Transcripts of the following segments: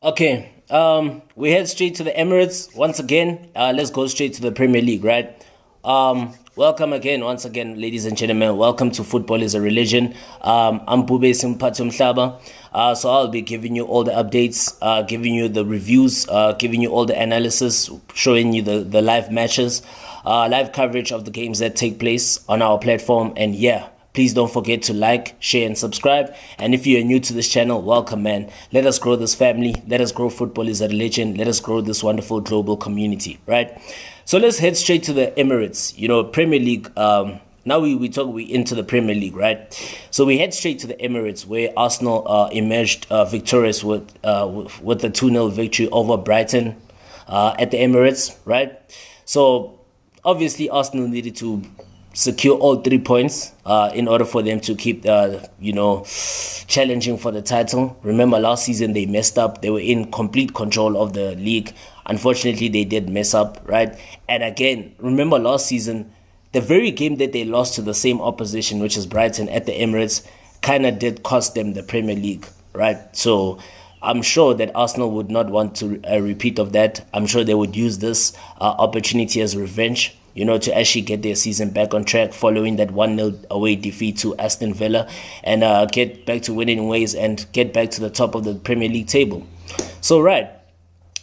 Okay, we head straight to the Emirates once again. Let's go straight to the Premier League, right? Welcome again, once again, ladies and gentlemen. Welcome to Football is a Religion. I'm Bube Simpatum Mhlaba. So I'll be giving you all the updates, giving you the reviews, giving you all the analysis, showing you the live matches, live coverage of the games that take place on our platform. And yeah, please don't forget to like, share, and subscribe. And if you're new to this channel, welcome, man. Let us grow this family. Let us grow Football is a Religion. Let us grow this wonderful global community, right? So let's head straight to the Emirates. Premier League. Now we into the Premier League, right? So we head straight to the Emirates, where Arsenal emerged victorious with the 2-0 victory over Brighton at the Emirates, right? So obviously Arsenal needed to secure all 3 points in order for them to keep challenging for the title. Remember, last season they messed up. They were in complete control of the league. Unfortunately, they did mess up, right? And again, remember last season, the very game that they lost to the same opposition, which is Brighton at the Emirates, kind of did cost them the Premier League, right? So I'm sure that Arsenal would not want to a repeat of that. I'm sure they would use this opportunity as revenge, to actually get their season back on track following that 1-0 away defeat to Aston Villa, and get back to winning ways and get back to the top of the Premier League table. So, right,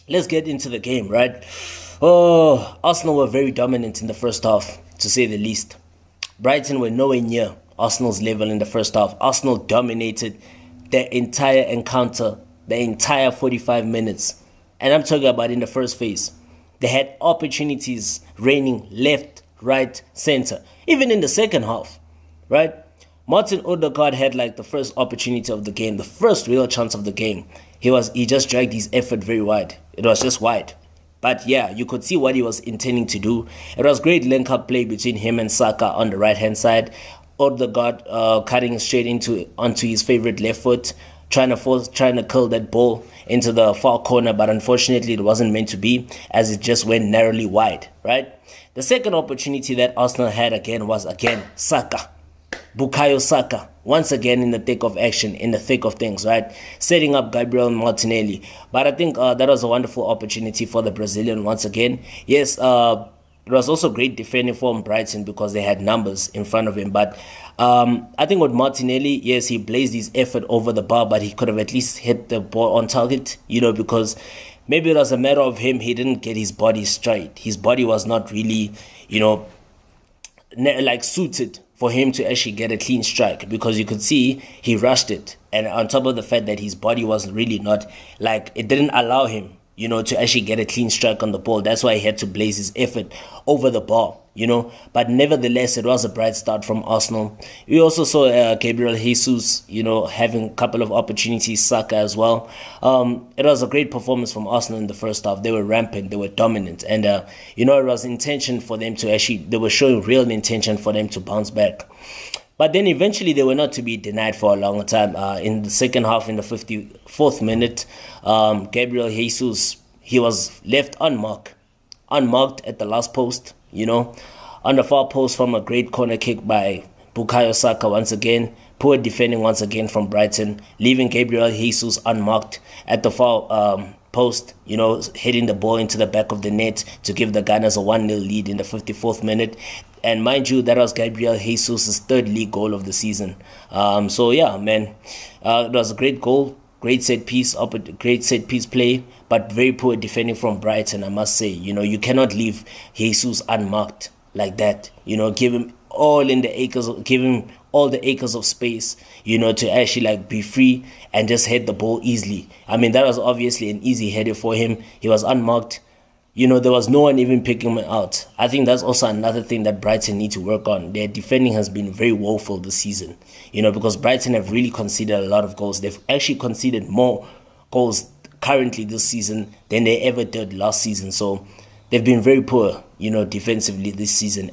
let's get into the game, right? Oh, Arsenal were very dominant in the first half, to say the least. Brighton were nowhere near Arsenal's level in the first half. Arsenal dominated the entire encounter, the entire 45 minutes. And I'm talking about in the first phase. They had opportunities raining left, right, center. Even in the second half, right? Martin Odegaard had like the first opportunity of the game, the first real chance of the game. He just dragged his effort very wide. It was just wide. But yeah, you could see what he was intending to do. It was great link-up play between him and Saka on the right-hand side. Odegaard cutting straight onto his favorite left foot, trying to curl that ball into the far corner, but unfortunately it wasn't meant to be, as it just went narrowly wide, right? The second opportunity that Arsenal had was Saka. Bukayo Saka, once again in the thick of action, in the thick of things, right? Setting up Gabriel Martinelli. But I think that was a wonderful opportunity for the Brazilian once again. Yes, it was also great defending from Brighton because they had numbers in front of him. But I think with Martinelli, yes, he blazed his effort over the bar, but he could have at least hit the ball on target, because maybe it was a matter of him. He didn't get his body straight. His body was not really, suited for him to actually get a clean strike, because you could see he rushed it. And on top of the fact that his body was really not, it didn't allow him, to actually get a clean strike on the ball. That's why he had to blaze his effort over the bar, But nevertheless, it was a bright start from Arsenal. We also saw Gabriel Jesus, having a couple of opportunities, Saka as well. It was a great performance from Arsenal in the first half. They were rampant, they were dominant. And, it was intention for them to they were showing real intention for them to bounce back. But then eventually they were not to be denied for a long time. In the second half, in the 54th minute, Gabriel Jesus, he was left unmarked at the last post, on the far post from a great corner kick by Bukayo Saka once again. Poor defending once again from Brighton, leaving Gabriel Jesus unmarked at the far post, hitting the ball into the back of the net to give the Gunners a 1-0 lead in the 54th minute. And mind you, that was Gabriel Jesus' third league goal of the season. So yeah, man, it was a great goal, great set piece play, but very poor defending from Brighton, I must say. You cannot leave Jesus unmarked like that. Give him all the acres of space, to actually be free and just head the ball easily. I mean, that was obviously an easy header for him. He was unmarked. There was no one even picking him out. I think that's also another thing that Brighton need to work on. Their defending has been very woeful this season, because Brighton have really conceded a lot of goals. They've actually conceded more goals currently this season than they ever did last season. So they've been very poor, defensively this season.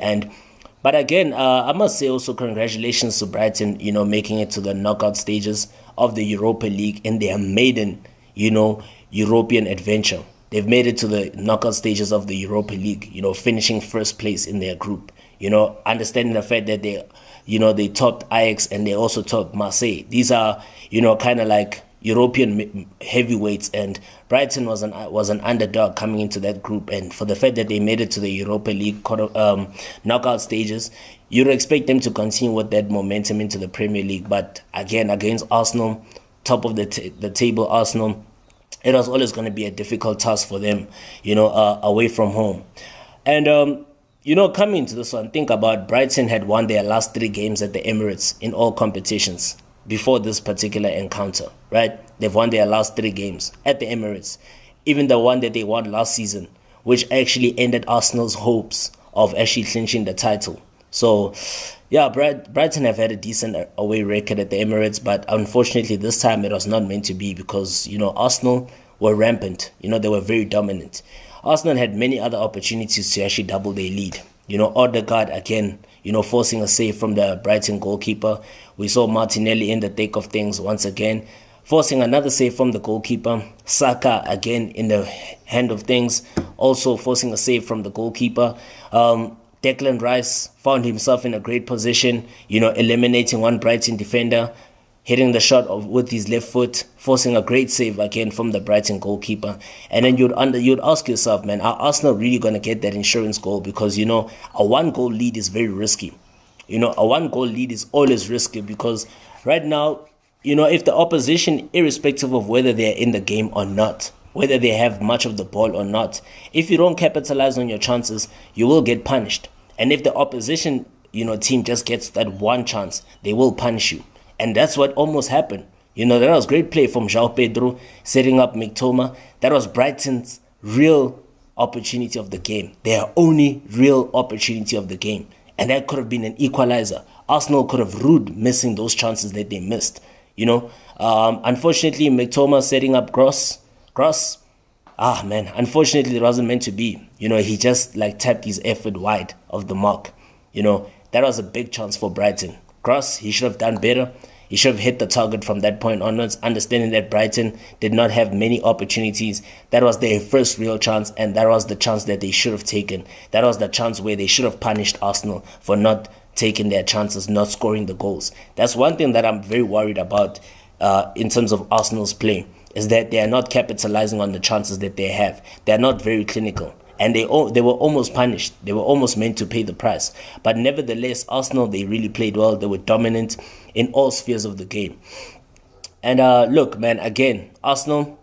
But again, I must say also congratulations to Brighton, making it to the knockout stages of the Europa League in their maiden, European adventure. They've made it to the knockout stages of the Europa League, finishing first place in their group, understanding the fact that they topped Ajax and they also topped Marseille. These are, kind of European heavyweights, and Brighton was an underdog coming into that group. And for the fact that they made it to the Europa League knockout stages, you'd expect them to continue with that momentum into the Premier League. But again, against Arsenal, top of the table Arsenal, it was always going to be a difficult task for them, away from home. And coming into this one, think about Brighton had won their last 3 games at the Emirates in all competitions before this particular encounter, right? They've won their last 3 games at the Emirates. Even the one that they won last season, which actually ended Arsenal's hopes of actually clinching the title. So, yeah, Brighton have had a decent away record at the Emirates, but unfortunately this time it was not meant to be because, Arsenal were rampant. They were very dominant. Arsenal had many other opportunities to actually double their lead. Odegaard again, forcing a save from the Brighton goalkeeper. We saw Martinelli in the thick of things once again, forcing another save from the goalkeeper. Saka again in the hand of things, also forcing a save from the goalkeeper. Declan Rice found himself in a great position, eliminating one Brighton defender, hitting the shot with his left foot, forcing a great save again from the Brighton goalkeeper. And then you'd ask yourself, man, are Arsenal really going to get that insurance goal? Because, a 1-goal lead is very risky. A 1-goal lead is always risky because right now, if the opposition, irrespective of whether they're in the game or not, whether they have much of the ball or not, if you don't capitalize on your chances, you will get punished. And if the opposition, team just gets that one chance, they will punish you. And that's what almost happened. That was great play from João Pedro, setting up Mitoma. That was Brighton's real opportunity of the game. Their only real opportunity of the game. And that could have been an equalizer. Arsenal could have rued missing those chances that they missed. Unfortunately, Mitoma setting up Gross. Unfortunately, it wasn't meant to be. He just tapped his effort wide of the mark. That was a big chance for Brighton. Gross, he should have done better. He should have hit the target from that point onwards, understanding that Brighton did not have many opportunities. That was their first real chance, and that was the chance that they should have taken. That was the chance where they should have punished Arsenal for not taking their chances, not scoring the goals. That's one thing that I'm very worried about in terms of Arsenal's play, is that they are not capitalizing on the chances that they have. They are not very clinical. And they were almost punished. They were almost meant to pay the price. But nevertheless, Arsenal, they really played well. They were dominant in all spheres of the game. And look, man, again, Arsenal,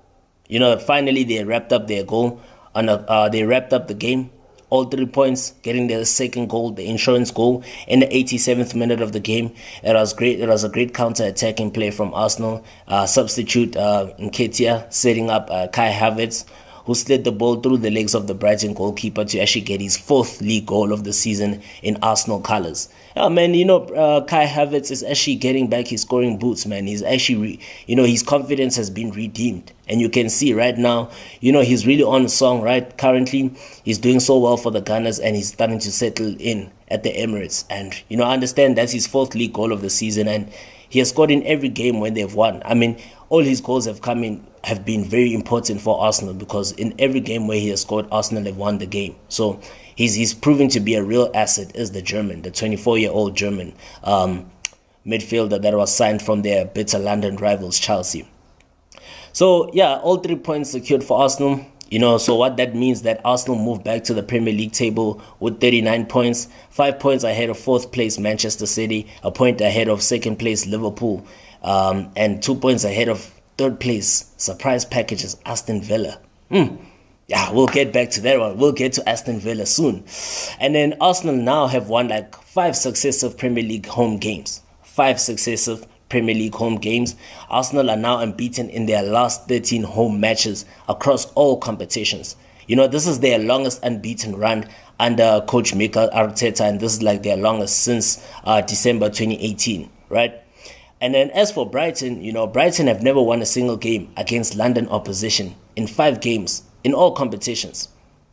finally they wrapped up their goal. They wrapped up the game. All 3 points, getting their second goal, the insurance goal, in the 87th minute of the game. It was great. It was a great counter-attacking play from Arsenal. Substitute Nketiah setting up Kai Havertz, who slid the ball through the legs of the Brighton goalkeeper to actually get his 4th league goal of the season in Arsenal colours. Oh man, Kai Havertz is actually getting back his scoring boots, man. He's actually, his confidence has been redeemed. And you can see right now, he's really on song, right? Currently, he's doing so well for the Gunners and he's starting to settle in at the Emirates. And, I understand that's his 4th league goal of the season and he has scored in every game when they've won. I mean, all his goals have been very important for Arsenal because in every game where he has scored, Arsenal have won the game. So he's proving to be a real asset as the 24-year-old German midfielder that was signed from their bitter London rivals, Chelsea. So yeah, all 3 points secured for Arsenal. So what that means that Arsenal moved back to the Premier League table with 39 points, 5 points ahead of 4th place Manchester City, a point ahead of 2nd place Liverpool, and 2 points ahead of 3rd place surprise packages Aston Villa. Yeah, we'll get back to that one. We'll get to Aston Villa soon. And then Arsenal now have won 5 successive Premier League home games. 5 successive Premier League home games. Arsenal are now unbeaten in their last 13 home matches across all competitions. This is their longest unbeaten run under coach Mikel Arteta, and this is their longest since December 2018, right? And then as for Brighton, Brighton have never won a single game against London opposition in 5 games in all competitions.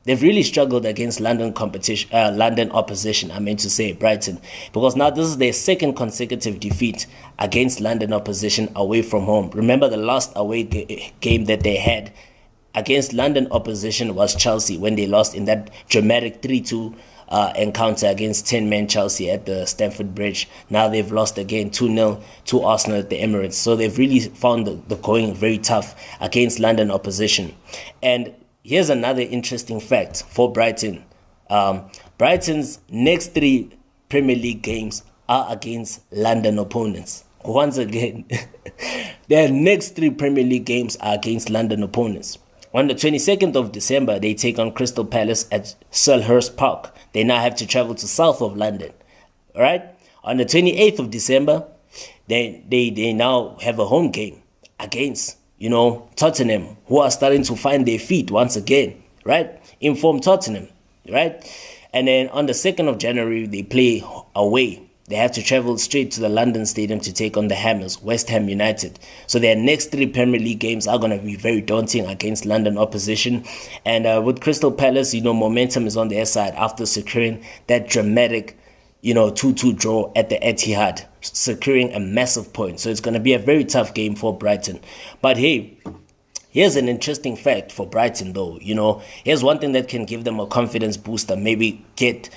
They've really struggled against London opposition, I meant to say Brighton, because now this is their 2nd consecutive defeat against London opposition away from home. Remember the last away game that they had against London opposition was Chelsea when they lost in that dramatic 3-2 encounter against 10-man Chelsea at the Stamford Bridge. Now they've lost again 2-0 to Arsenal at the Emirates. So they've really found the going very tough against London opposition. And here's another interesting fact for Brighton. Brighton's next 3 Premier League games are against London opponents. Once again, their next 3 Premier League games are against London opponents. On the 22nd of December, they take on Crystal Palace at Selhurst Park. They now have to travel to south of London. All right? On the 28th of December, they now have a home game against, Tottenham, who are starting to find their feet once again, right? Informed Tottenham, right? And then on the 2nd of January, they play away. They have to travel straight to the London Stadium to take on the Hammers, West Ham United. So their next 3 Premier League games are going to be very daunting against London opposition. And with Crystal Palace, momentum is on their side after securing that dramatic, 2-2 draw at the Etihad, securing a massive point. So it's going to be a very tough game for Brighton. But hey, here's an interesting fact for Brighton though. Here's one thing that can give them a confidence booster. Maybe get,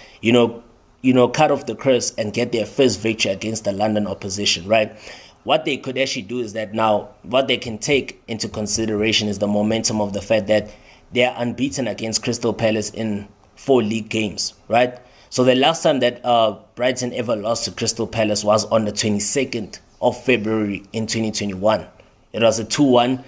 cut off the curse and get their first victory against the London opposition, right? What they could actually do is that now, what they can take into consideration is the momentum of the fact that they are unbeaten against Crystal Palace in 4 league games, right? So the last time that Brighton ever lost to Crystal Palace was on the 22nd of February in 2021. It was a 2-1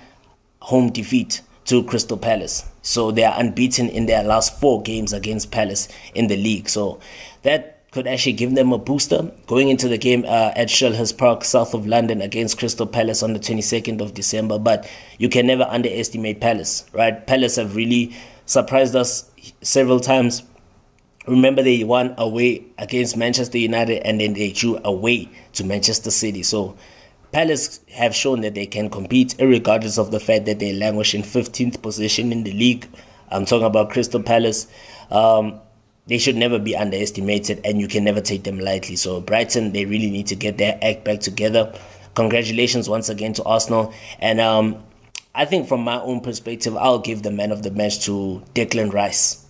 home defeat to Crystal Palace. So they are unbeaten in their last 4 games against Palace in the league. So that could actually give them a booster going into the game at Selhurst Park, south of London, against Crystal Palace on the 22nd of December. But you can never underestimate Palace, right? Palace have really surprised us several times. Remember, they won away against Manchester United and then they drew away to Manchester City. So Palace have shown that they can compete regardless of the fact that they languish in 15th position in the league. I'm talking about Crystal Palace. They should never be underestimated and you can never take them lightly. So Brighton, they really need to get their act back together. Congratulations once again to Arsenal. And I think from my own perspective, I'll give the man of the match to Declan Rice.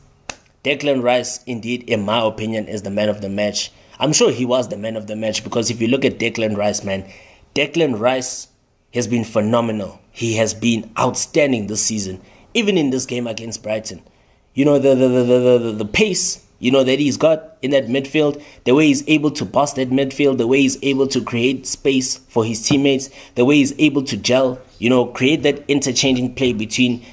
Declan Rice, indeed, in my opinion, is the man of the match. I'm sure he was the man of the match because if you look at Declan Rice, man, Declan Rice has been phenomenal. He has been outstanding this season, even in this game against Brighton. The pace, that he's got in that midfield, the way he's able to bust that midfield, the way he's able to create space for his teammates, the way he's able to gel, create that interchanging play between,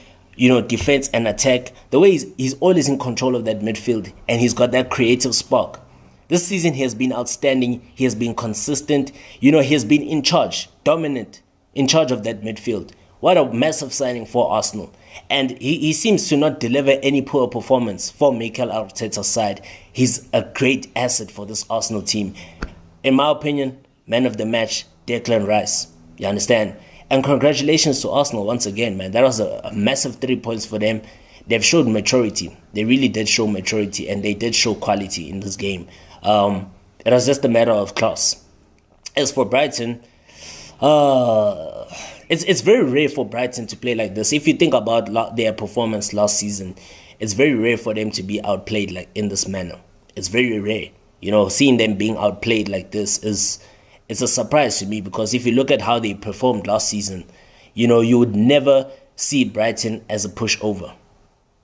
defense and attack, the way he's always in control of that midfield and he's got that creative spark. This season he has been outstanding. He has been consistent. He has been in charge, dominant, in charge of that midfield. What a massive signing for Arsenal. And he seems to not deliver any poor performance for Mikel Arteta's side. He's a great asset for this Arsenal team. In my opinion, man of the match, Declan Rice. You understand? And congratulations to Arsenal once again, man. That was a massive 3 points for them. They've showed maturity. They really did show maturity and they did show quality in this game. It was just a matter of class. As for Brighton, it's very rare for Brighton to play like this. If you think about their performance last season, it's very rare for them to be outplayed like in this manner. It's very rare. Seeing them being outplayed like this it's a surprise to me because if you look at how they performed last season, you would never see Brighton as a pushover.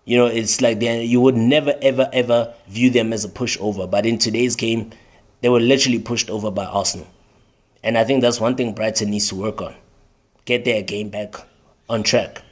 It's like you would never, ever, ever view them as a pushover. But in today's game, they were literally pushed over by Arsenal. And I think that's one thing Brighton needs to work on. Get their game back on track.